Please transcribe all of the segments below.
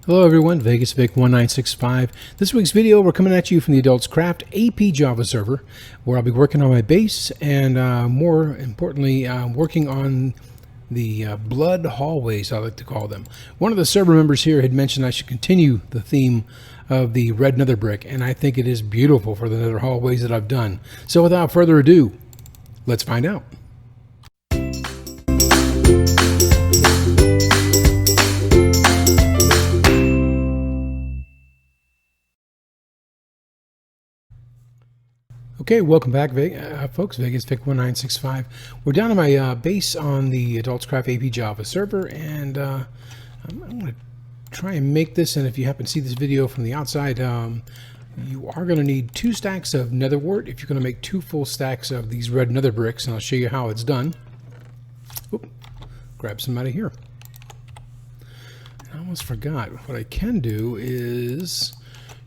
Hello everyone, VegasVic1965. This week's video, we're coming at you from the AdultsCraft AP Java server, where I'll be working on my base and more importantly, working on the blood hallways, I like to call them. One of the server members here had mentioned I should continue the theme of the Red Nether Brick, and I think it is beautiful for the nether hallways that I've done. So without further ado, let's find out. Okay, welcome back, folks. VegasVic1965. We're down to my base on the AdultsCraft AP Java server, and I'm going to try and make this. And if you happen to see this video from the outside, you are going to need 2 stacks of netherwart if you're going to make 2 full stacks of these red nether bricks, and I'll show you how it's done. Oop, grab some out of here. I almost forgot. What I can do is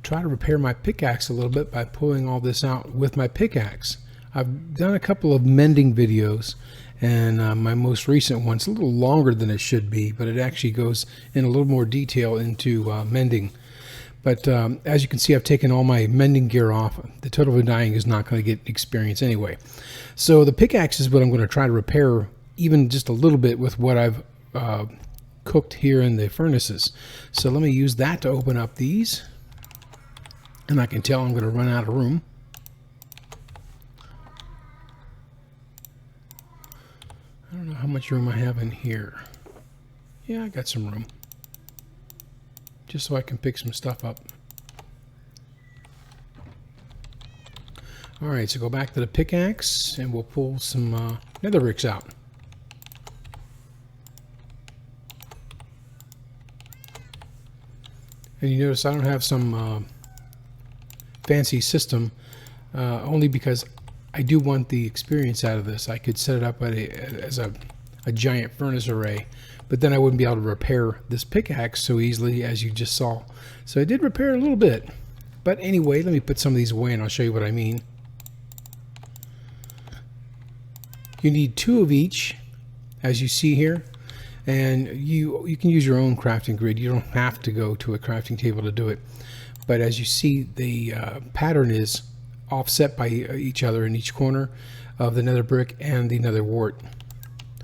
try to repair my pickaxe a little bit by pulling all this out with my pickaxe. I've done a couple of mending videos, and my most recent one's a little longer than it should be, but it actually goes in a little more detail into mending. But as you can see, I've taken all my mending gear off. The total of dying is not going to get experience anyway. So the pickaxe is what I'm going to try to repair even just a little bit with what I've cooked here in the furnaces. So let me use that to open up these. And I can tell I'm going to run out of room. I don't know how much room I have in here. Yeah, I got some room. Just so I can pick some stuff up. Alright, so go back to the pickaxe and we'll pull some nether bricks out. And you notice I don't have some fancy system, only because I do want the experience out of this. I could set it up as a giant furnace array, but then I wouldn't be able to repair this pickaxe so easily as you just saw. So I did repair a little bit, but anyway, let me put some of these away and I'll show you what I mean. You need 2 of each, as you see here, and you can use your own crafting grid. You don't have to go to a crafting table to do it. But as you see, the pattern is offset by each other in each corner of the nether brick and the nether wart.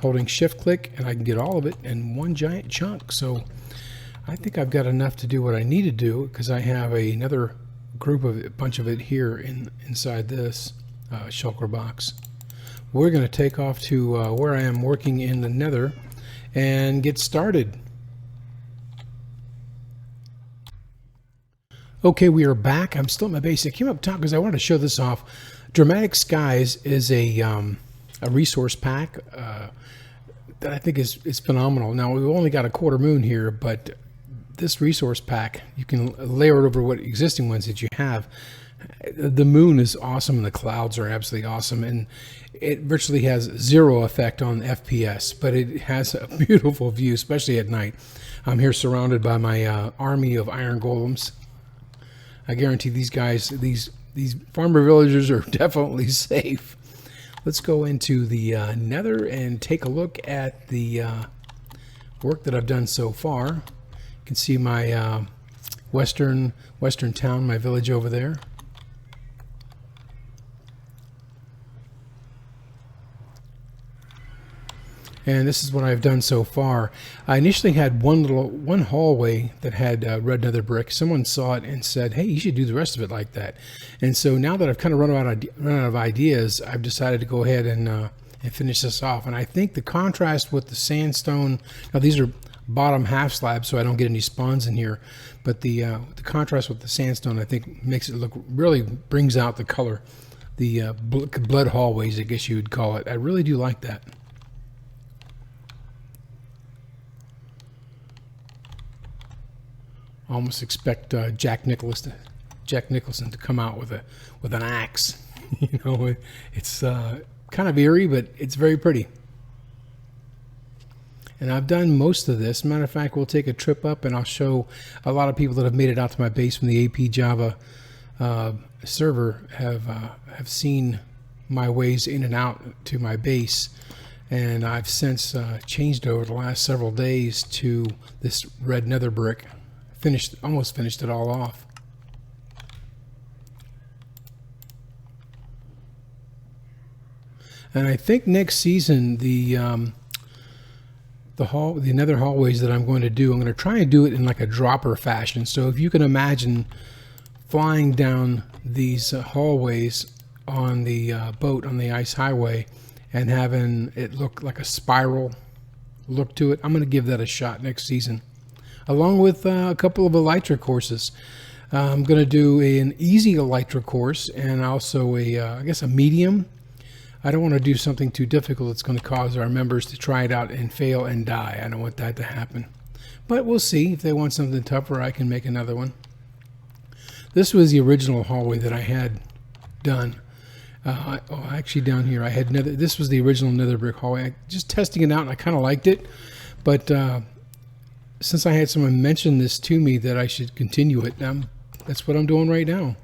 Holding shift click and I can get all of it in one giant chunk. So I think I've got enough to do what I need to do, because I have another group of a bunch of it here inside this shulker box. We're going to take off to where I am working in the nether and get started. Okay, we are back. I'm still at my base. I came up top because I wanted to show this off. Dramatic Skies is a resource pack that I think is phenomenal. Now, we've only got a quarter moon here, but this resource pack, you can layer it over what existing ones that you have. The moon is awesome and the clouds are absolutely awesome, and it virtually has 0 effect on FPS, but it has a beautiful view, especially at night. I'm here surrounded by my army of iron golems. I guarantee these guys, these farmer villagers are definitely safe. Let's go into the nether and take a look at the work that I've done so far. You can see my western town, my village over there. And this is what I've done so far. I initially had one hallway that had red nether brick. Someone saw it and said, hey, you should do the rest of it like that. And so now that I've kind of run out of ideas, I've decided to go ahead and finish this off. And I think the contrast with the sandstone, now these are bottom half slabs, so I don't get any spawns in here, but the contrast with the sandstone, I think, makes it look, really brings out the color. The blood hallways, I guess you would call it. I really do like that. I almost expect Jack Nicholson to come out with an axe. You know, it's kind of eerie, but it's very pretty. And I've done most of this. Matter of fact, we'll take a trip up and I'll show a lot of people that have made it out to my base from the AP Java server have seen my ways in and out to my base. And I've since changed over the last several days to this red nether brick almost finished it all off. And I think next season the nether hallways that I'm going to do, I'm going to try and do it in like a dropper fashion. So if you can imagine flying down these hallways on the boat on the ice highway and having it look like a spiral look to it, I'm going to give that a shot next season, along with a couple of Elytra courses. I'm going to do an easy Elytra course and also I guess a medium. I don't want to do something too difficult that's going to cause our members to try it out and fail and die. I don't want that to happen. But we'll see. If they want something tougher, I can make another one. This was the original hallway that I had done. Actually down here I had this was the original nether brick hallway. Just testing it out, and I kind of liked it. But since I had someone mention this to me that I should continue it, that's what I'm doing right now.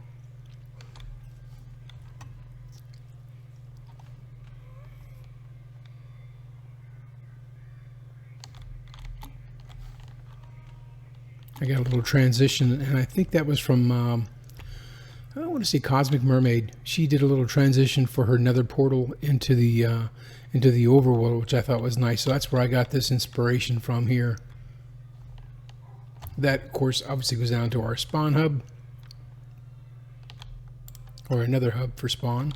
I got a little transition, and I think that was from, I want to say Cosmic Mermaid. She did a little transition for her nether portal into the overworld, which I thought was nice. So that's where I got this inspiration from here. That, of course, obviously goes down to our spawn hub, or another hub for spawn.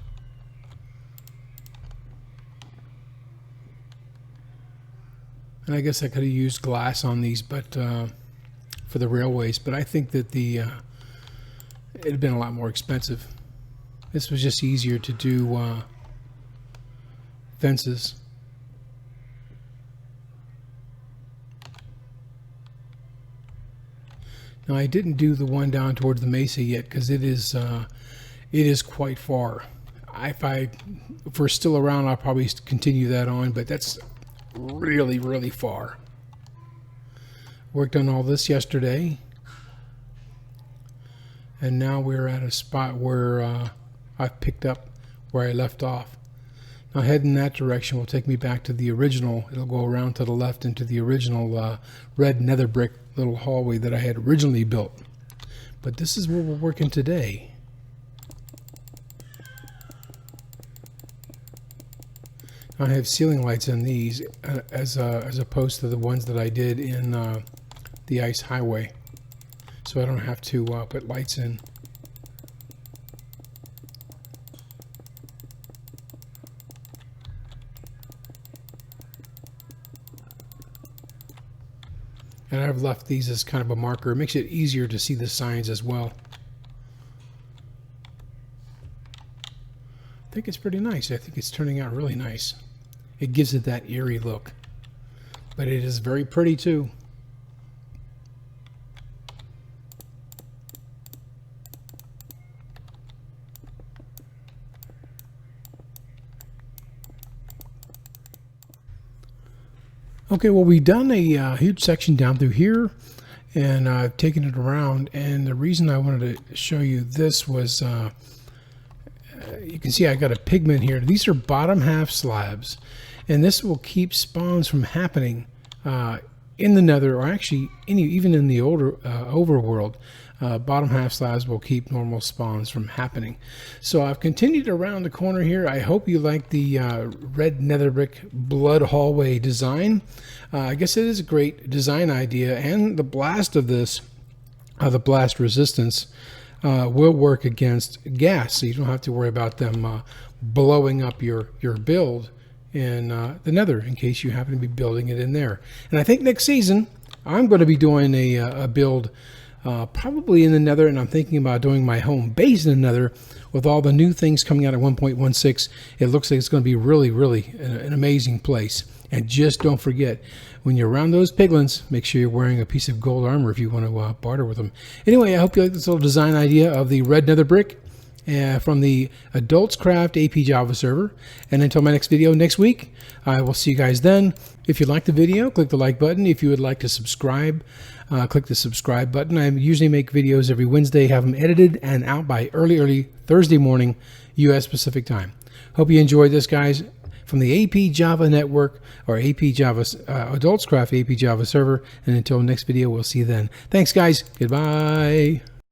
And I guess I could have used glass on these, but for the railways, but I think that it'd have been a lot more expensive. This was just easier to do fences. Now I didn't do the one down towards the mesa yet because it is quite far. If we're still around, I'll probably continue that on, but that's really, really far. Worked on all this yesterday, and now we're at a spot where I've picked up where I left off. Now heading that direction will take me back to the original. It'll go around to the left into the original red nether brick little hallway that I had originally built. But this is where we're working today. I have ceiling lights in these as opposed to the ones that I did in the ice highway, so I don't have to put lights in. And I've left these as kind of a marker. It makes it easier to see the signs as well. I think it's pretty nice. I think it's turning out really nice. It gives it that eerie look, but it is very pretty too. Okay, well, we've done a huge section down through here, and I've taken it around, and the reason I wanted to show you this was you can see I got a pigment here. These are bottom half slabs, and this will keep spawns from happening in the nether, or actually even in the older overworld. Bottom half slabs will keep normal spawns from happening. So I've continued around the corner here. I hope you like the red nether brick blood hallway design. I guess it is a great design idea, and the blast of this, the blast resistance, will work against ghast, so you don't have to worry about them blowing up your build in the nether in case you happen to be building it in there. And I think next season I'm going to be doing a build probably in the nether, and I'm thinking about doing my home base in the nether. With all the new things coming out at 1.16, it looks like it's going to be really, really an amazing place. And just don't forget, when you're around those piglins, make sure you're wearing a piece of gold armor if you want to barter with them. Anyway, I hope you like this little design idea of the red nether brick from the AdultsCraft AP Java server. And until my next video next week, I will see you guys then. If you liked the video, click the like button. If you would like to subscribe, click the subscribe button. I usually make videos every Wednesday, have them edited and out by early Thursday morning, U.S. Pacific time. Hope you enjoyed this, guys. from the AP Java network, or AP Java, AdultsCraft AP Java server. And until next video, we'll see you then. Thanks, guys. Goodbye.